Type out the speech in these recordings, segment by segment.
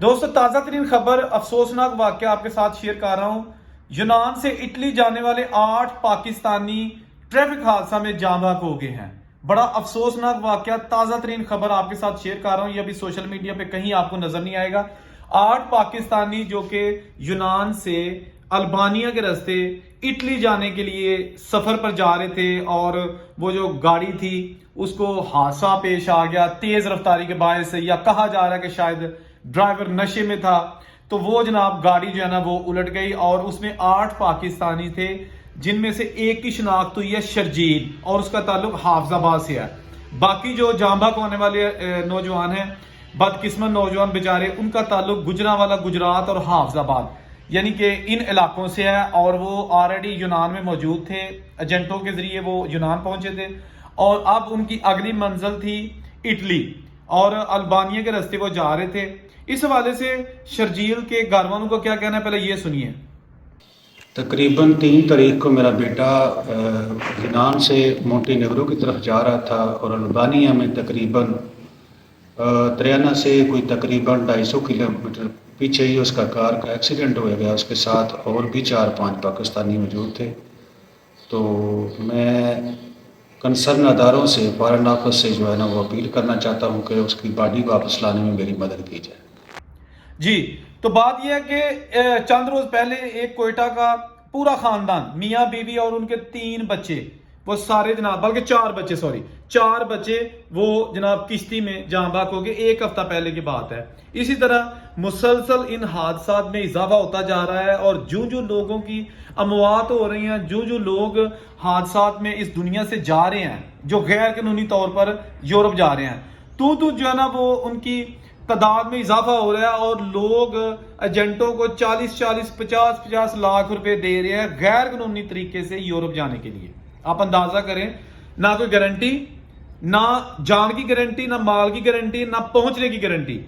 دوستو تازہ ترین خبر افسوسناک واقعہ آپ کے ساتھ شیئر کر رہا ہوں۔ یونان سے اٹلی جانے والے 8 پاکستانی ٹریفک حادثہ میں جاں بحق ہو گئے ہیں۔ بڑا افسوسناک واقعہ، تازہ ترین خبر آپ کے ساتھ شیئر کر رہا ہوں۔ یہ ابھی سوشل میڈیا پہ کہیں آپ کو نظر نہیں آئے گا۔ 8 پاکستانی جو کہ یونان سے البانیہ کے راستے اٹلی جانے کے لیے سفر پر جا رہے تھے، اور وہ جو گاڑی تھی اس کو حادثہ پیش آ گیا تیز رفتاری کے باعث سے، یا کہا جا رہا ہے کہ شاید ڈرائیور نشے میں تھا، تو وہ جناب گاڑی جو ہے نا وہ الٹ گئی، اور اس میں 8 پاکستانی تھے، جن میں سے ایک کی شناخت ہوئی ہے شرجیل، اور اس کا تعلق حافظ آباد سے ہے۔ باقی جو جاں بحق ہونے والے نوجوان ہیں، بدقسمت نوجوان بیچارے، ان کا تعلق گجرانوالہ گجرات اور حافظ آباد یعنی کہ ان علاقوں سے ہے، اور وہ آلریڈی یونان میں موجود تھے، ایجنٹوں کے ذریعے وہ یونان پہنچے تھے، اور اب ان کی اگلی منزل تھی اٹلی، اور البانیہ کے راستے وہ جا رہے تھے۔ اس حوالے سے شرجیل کے گھر والوں کا کیا کہنا ہے، پہلے یہ سنیے۔ تقریباً 3 تاریخ کو میرا بیٹا یونان سے مونٹی نیگرو کی طرف جا رہا تھا، اور البانیہ میں تقریباً تریانا سے کوئی تقریباً 250 کلومیٹر پیچھے ہی اس کا کار کا ایکسیڈنٹ ہو گیا۔ اس کے ساتھ اور بھی 4-5 پاکستانی موجود تھے۔ تو میں کنسرن اداروں سے، فارن آفس سے جو ہے نا وہ اپیل کرنا چاہتا ہوں کہ اس کی باڈی واپس لانے میں میری مدد کی جائے۔ جی، تو بات یہ ہے کہ چند روز پہلے ایک کوئٹہ کا پورا خاندان، میاں بیوی اور ان کے 3 بچے، وہ سارے جناب، بلکہ 4 بچے وہ جناب کشتی میں جاں بحق ہو گئے۔ 1 ہفتہ پہلے کی بات ہے۔ اسی طرح مسلسل ان حادثات میں اضافہ ہوتا جا رہا ہے، اور جو لوگوں کی اموات ہو رہی ہیں، جو لوگ حادثات میں اس دنیا سے جا رہے ہیں، جو غیر قانونی طور پر یورپ جا رہے ہیں، تو جو ہے نا وہ ان کی تعداد میں اضافہ ہو رہا ہے، اور لوگ ایجنٹوں کو 40-50 لاکھ روپے دے رہے ہیں غیر قانونی طریقے سے یورپ جانے کے لیے۔ آپ اندازہ کریں، نہ کوئی گارنٹی، نہ جان کی گارنٹی، نہ مال کی گارنٹی، نہ پہنچنے کی گارنٹی،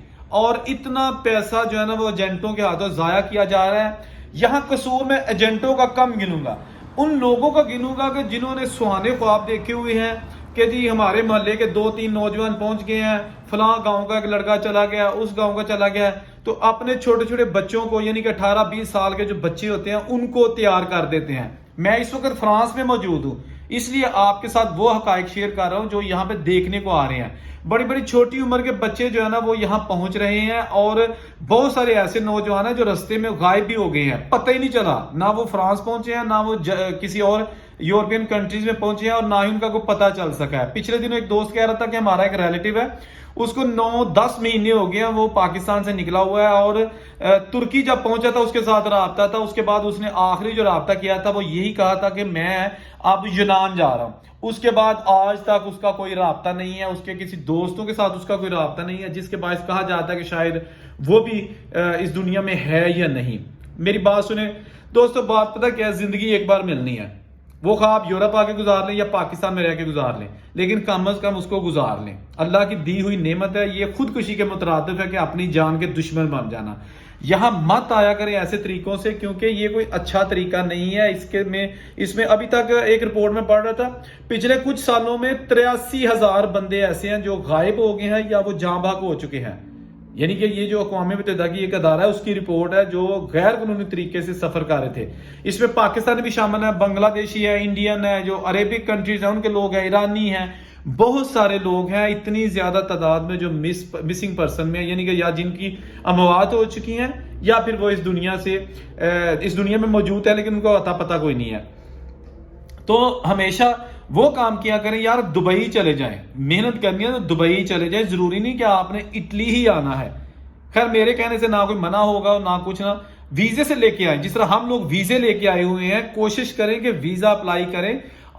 اور اتنا پیسہ جو ہے نا وہ ایجنٹوں کے ہاتھوں ضائع کیا جا رہا ہے۔ یہاں قصور میں ایجنٹوں کا کم گنوں گا، ان لوگوں کا گنوں گا کہ جنہوں نے سہانے خواب دیکھے ہوئے ہیں کہ جی ہمارے محلے کے 2-3 نوجوان پہنچ گئے ہیں، فلاں گاؤں کا ایک لڑکا چلا گیا، اس گاؤں کا چلا گیا، تو اپنے چھوٹے بچوں کو، یعنی کہ 18-20 سال کے جو بچے ہوتے ہیں، ان کو تیار کر دیتے ہیں۔ میں اس وقت فرانس میں موجود ہوں، اس لیے آپ کے ساتھ وہ حقائق شیئر کر رہا ہوں جو یہاں پہ دیکھنے کو آ رہے ہیں۔ بڑی چھوٹی عمر کے بچے جو ہے نا وہ یہاں پہنچ رہے ہیں، اور بہت سارے ایسے نوجوان ہیں جو رستے میں غائب بھی ہو گئے ہیں، پتہ ہی نہیں چلا، نہ وہ فرانس پہنچے ہیں، نہ وہ کسی اور یورپین کنٹریز میں پہنچے ہیں، اور نہ ہی ان کا کوئی پتہ چل سکا ہے۔ پچھلے دنوں ایک دوست کہہ رہا تھا کہ ہمارا ایک ریلیٹیو ہے، اس کو 9-10 مہینے ہو گئے ہیں، وہ پاکستان سے نکلا ہوا ہے، اور ترکی جب پہنچا تھا اس کے ساتھ رابطہ تھا۔ اس کے بعد اس نے آخری جو رابطہ کیا تھا وہ یہی کہا تھا کہ میں اب یونان جا رہا ہوں۔ اس کے بعد آج تک اس کا کوئی رابطہ نہیں ہے، اس کے کسی دوستوں کے ساتھ اس کا کوئی رابطہ نہیں ہے، جس کے باعث کہا جاتا ہے کہ شاید وہ بھی اس دنیا میں ہے یا نہیں۔ میری بات سنیں دوستو، بات پتہ کیا ہے، زندگی ایک بار ملنی ہے، وہ خواب یورپ آ کے گزار لیں یا پاکستان میں رہ کے گزار لیں، لیکن کم از کم اس کو گزار لیں۔ اللہ کی دی ہوئی نعمت ہے، یہ خودکشی کے مترادف ہے کہ اپنی جان کے دشمن بن جانا۔ یہاں مت آیا کریں ایسے طریقوں سے، کیونکہ یہ کوئی اچھا طریقہ نہیں ہے۔ اس میں ابھی تک ایک رپورٹ میں پڑھ رہا تھا، پچھلے کچھ سالوں میں 83,000 بندے ایسے ہیں جو غائب ہو گئے ہیں یا وہ جاں بحق ہو چکے ہیں۔ یعنی کہ یہ جو اقوام متحدہ کی ایک ادارہ ہے، اس کی رپورٹ ہے، جو غیر قانونی طریقے سے سفر کر رہے تھے۔ اس میں پاکستانی بھی شامل ہے، بنگلہ دیشی ہے، انڈین ہے، جو عربک کنٹریز ہیں ان کے لوگ ہیں، ایرانی ہیں، بہت سارے لوگ ہیں، اتنی زیادہ تعداد میں جو مسنگ پرسن میں، یعنی کہ یا جن کی اموات ہو چکی ہیں، یا پھر وہ اس دنیا میں موجود ہے لیکن ان کو پتہ کوئی نہیں ہے۔ تو ہمیشہ وہ کام کیا کریں یار، دبئی چلے جائیں، محنت کرنی ہے تو دبئی چلے جائیں، ضروری نہیں کہ آپ نے اٹلی ہی آنا ہے۔ خیر میرے کہنے سے نہ کوئی منع ہوگا، نہ کچھ، نہ ویزے سے لے کے آئیں، جس طرح ہم لوگ ویزے لے کے آئے ہوئے ہیں، کوشش کریں کہ ویزا اپلائی کریں۔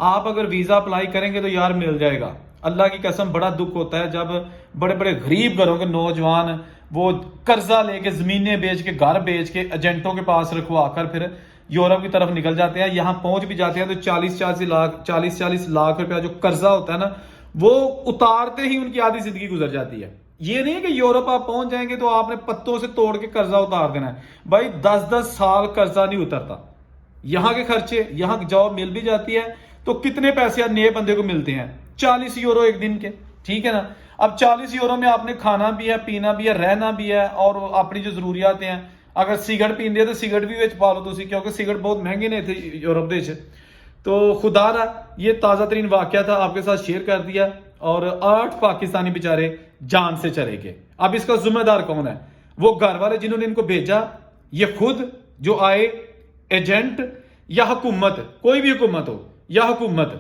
آپ اگر ویزا اپلائی کریں گے تو یار مل جائے گا۔ اللہ کی قسم بڑا دکھ ہوتا ہے جب بڑے غریب گھروں کے نوجوان وہ قرضہ لے کے، زمینیں بیچ کے، گھر بیچ کے، ایجنٹوں کے پاس رکھوا کر پھر یورپ کی طرف نکل جاتے ہیں۔ یہاں پہنچ بھی جاتے ہیں تو 40 لاکھ روپیہ جو قرضہ ہوتا ہے نا، وہ اتارتے ہی ان کی آدھی زندگی گزر جاتی ہے۔ یہ نہیں ہے کہ یورپ آپ پہنچ جائیں گے تو آپ نے پتوں سے توڑ کے قرضہ اتار دینا ہے، بھائی 10 سال قرضہ نہیں اترتا۔ یہاں کے خرچے، یہاں جاب مل بھی جاتی ہے تو کتنے پیسے نئے بندے کو ملتے ہیں، 40 یورو ایک دن کے، ٹھیک ہے نا۔ اب 40 یورو میں آپ نے کھانا بھی ہے, پینا بھی ہے, رہنا بھی ہے, اور اپنی جو ضروریات ہیں. اگر سگرٹ پیندے تو سگرٹ بھی وچ پا لو تسی, کیونکہ سگرٹ بہت مہنگے نے تھے یورپ دے وچ. تو خدا را یہ تازہ ترین واقعہ تھا, آپ کے ساتھ شیئر کر دیا. اور 8 پاکستانی بیچارے جان سے چلے گئے. اب اس کا ذمہ دار کون ہے؟ وہ گھر والے جنہوں نے ان کو بھیجا, یہ خود جو آئے, ایجنٹ, یا حکومت, کوئی بھی حکومت ہو, یا حکومت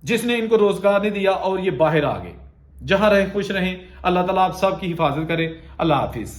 جس نے ان کو روزگار نہیں دیا اور یہ باہر آ گئے. جہاں رہیں خوش رہیں. اللہ تعالیٰ آپ سب کی حفاظت کرے. اللہ حافظ.